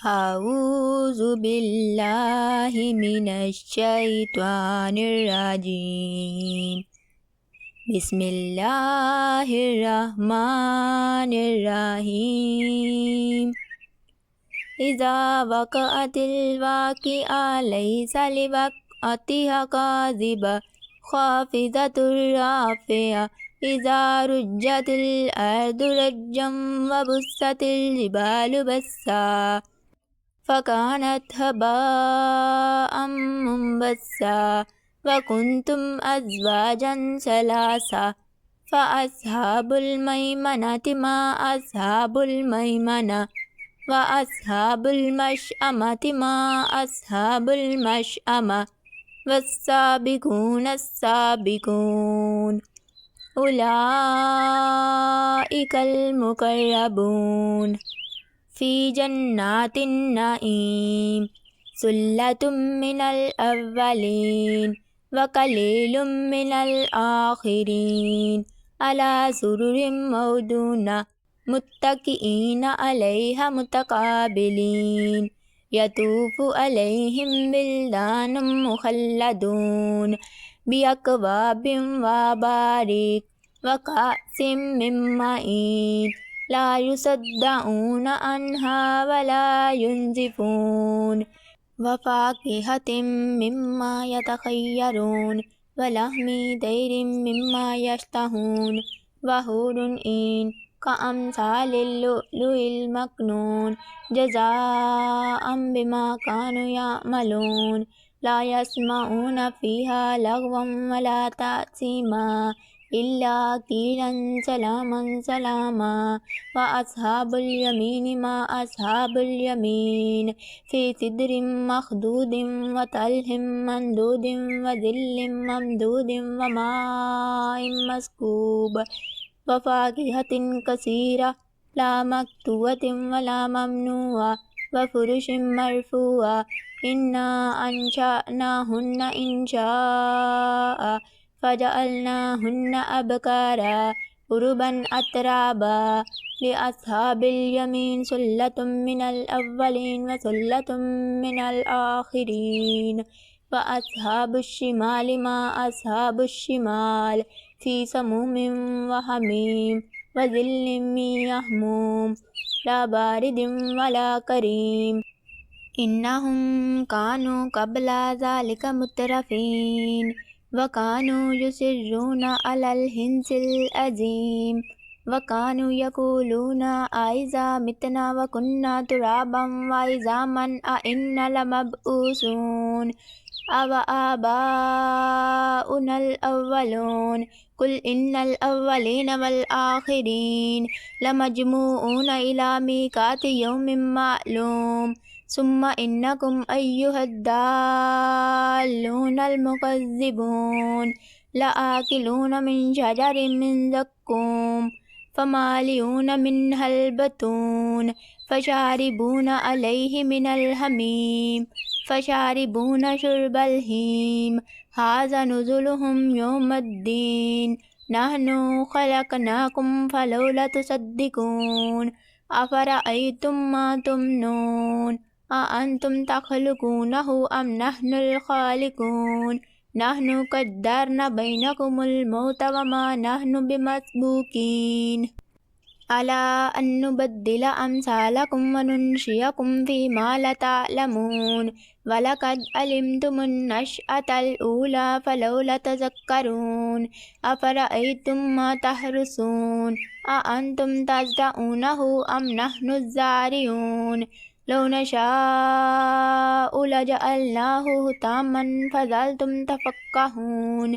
अऊज़ु बिल्लाहि मिनश्शैत्वानिर्रजीम। बिस्मिल्लाहिर्रहमानिर्रहीम। इज़ा वक़अतिल वाक़िआ लैसा लिवक़अतिहा काज़िबा ख़ाफ़िज़तुर राफ़िआ। इज़ा रुज्जतिल अर्दु रज्जन व बुस्सतिल जिबालु बस्सा फ़कानत हबाअम मुंबस्सा व कुंतुम अज़वाजन सलासा फ़अस्हाबुल मैमनति मा अस्हाबुल मैमना व अस्हाबुल मशअमति मा अस्हाबुल मशअमा वस्साबिकूनस्साबिकून उलाइकल मुक़र्रबून फ़ी जन्नातिन नईम। सुल्लतुम मिनल अव्वलीन व कलीलुम मिनल आखिरीन। अला सुरुरिम मौदूना मुत्तकिईन अलैहा मुतकाबिलीन। यतूफ़ु अलैहिम बिल्दानुम मुख़ल्लदून बिअक्वाबिम व बारिक व कअसिम मिन मईन। ला युसद्दऊन अन्हा वला युन्ज़िफ़ून व फ़ाकिहतिम मिम्मा यतख़य्यरून व लहमि तैरिम मिम्मा यश्तहून व हूरुन ईन कअम्सालिल लुअलुइल मकनून जज़ाअम बिमा कानू यअमलून। ला यस्मऊन फ़ीहा लगवन वला तासीमा इल्ला क़ीलन सलामन सलामा। व अस्हाबुल यमीन मा अस्हाबुल यमीन। फ़ी सिदरिम मख़दूदिन व तल्हिम मंदूदिन व ज़िल्लिम ममदूदिन व माइन मस्कूब व फ़ाकिहतिन कसीरा ला मक़तूअतिन व ला ममनूआ व फ़ुरुशिन मरफ़ूआ। इन्ना अंशअनाहुन्ना इंशाअ फ़जअलनाहुन्ना अबकारा उरुबन अतराबा। लिअस्हाबिल यमीन सुल्लतुम मिनल अव्वलीन व सुल्लतुम मिनल आखिरीन। व अस्हाबुश शिमालि मा अस्हाबुश शिमाल। फ़ी समूमिन व हमीम व ज़िल्लिम मिन यहमूम ला बारिदिन वला करीम। इन्नहुम कानू क़ब्ला ज़ालिका मुतरफ़ीन व कानू युसिर्रूना अलल हिंसिल अज़ीम व कानू यक़ूलूना अइज़ा मितना व कुन्ना तुराबन व इज़ामन अइन्ना लमबऊसून अव आबाउनल अव्वलून। कुल इन्नल अव्वलीन वल आखिरीन लमजमूऊना इला मीक़ाति यौमिन मालूम। सुम्मा इन्नकुम अय्युहद्दाल्लूनल मुकज़्ज़िबून लआकिलून मिन शजरिन मिन ज़क्कूम फ़मालिऊन मिन्हल बतून फ़शारिबून अलैहि मिनल हमीम फ़शारिबून शुर्बल हीम। हाज़ा नुज़ुलुहुम यौमुद्दीन। नहनु ख़लक़नाकुम फ़लौला तुसद्दिक़ून। अफ़रअय्तुम मा तुमनून अअंतुम तख़लुक़ूनहु अम नहनुल ख़ालिक़ून। नहनु क़द्दरना बैनकुमुल मौत व मा नहनु बिमस्बूक़ीन अला अन नुबद्दिला अम्सालकुम व नुनशियकुम फ़ीमा ला तअलमून। वलक़द अलिमतुमुन नशअतल ऊला फ़लौला तज़क्करून। अफ़रअय्तुम मा तहरुसून अअंतुम तज़रऊनहु अम नहनुज़्ज़ारिऊन। लौ नशाअउ लजअलनाहु हुतामन फ़ज़लतुम तफ़क्कहून।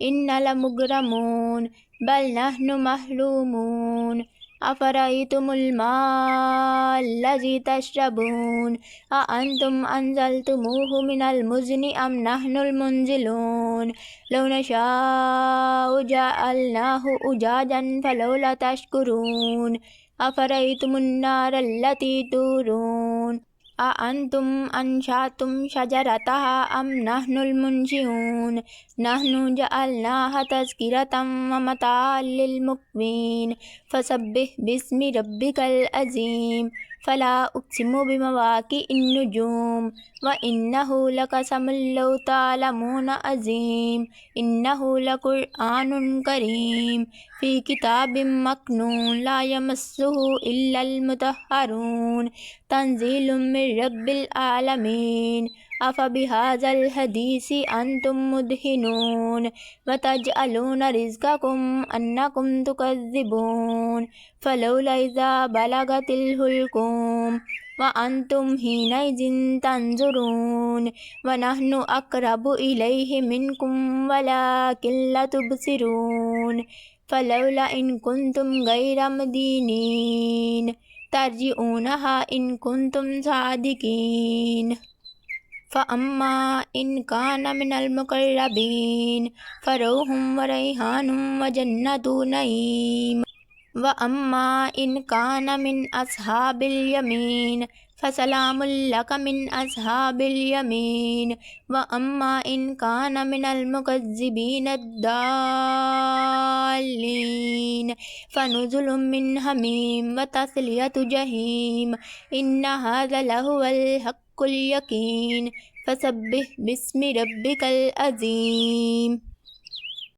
इन्ना लमुग़रमून बल नहनु महरूमून। अफ़रअय्तुमुल माअल्लज़ी तशरबून अअंतुम अंज़लतुमूहु मिनल मुज़्नि अम नहनुल मुंज़िलून। लौ नशाअउ जअलनाहु उजाजन फ़लौला तशकुरून। अफ़रअय्तुमुन नारल्लती तूरून अअंतुम अंशअतुम शजरतहा अम नहनुल मुंशिऊन। नहनु जअलनाहा तज़किरतम व मताअल लिल मुक़वीन। फ़सब्बिह बिस्मि रब्बिकल अज़ीम। फला उक़्सिमु बिमवाक़िअन्नुजूम व इन्नहु लक़समुल लौ तालमून अज़ीम इन्नहु लक़ुरआनुन करीम फ़ी किताबिम मकनून ला यमस्सुहु इल्लल मुतहहरून तंज़ीलुम मिर रब्बिल आलमीन अफ़बिहाज़ल हदीसी अंतुम मुदहिनून वतजअलून रिज़्क़कुम अन्नकुम तुकज़्ज़िबून फ़लौला इज़ा बलगतिल हुल्क़ूम व अंतुम हिनइज़िन तंज़ुरून व नहनु अक़रबु इलैहि मिनकुम वलाकिन ला तुबसिरून फ़लौला इन कुंतुम गैर मदीनीन तर्जिऊनहा इन कुंतुम सादिकीन फ़अम्मा इन कान मिनल मुक़र्रबीन फ़रौहुम व रैहानुम व जन्नतु नईम व अम्मा इन कान मिन अस्हाबिल यमीन फ़सलामुल लक मिन अस्हाबिल यमीन व अम्मा इन कान मिनल मुकज़्ज़िबीन अद्दाल्लीन फ़नुज़ुलुम मिन हमीम व तस्लियतु जहीम इन्न हाज़ा लहुवल हक़्क़ुल यकीन फ़सब्बिह बिस्मि रब्बिकल अज़ीम।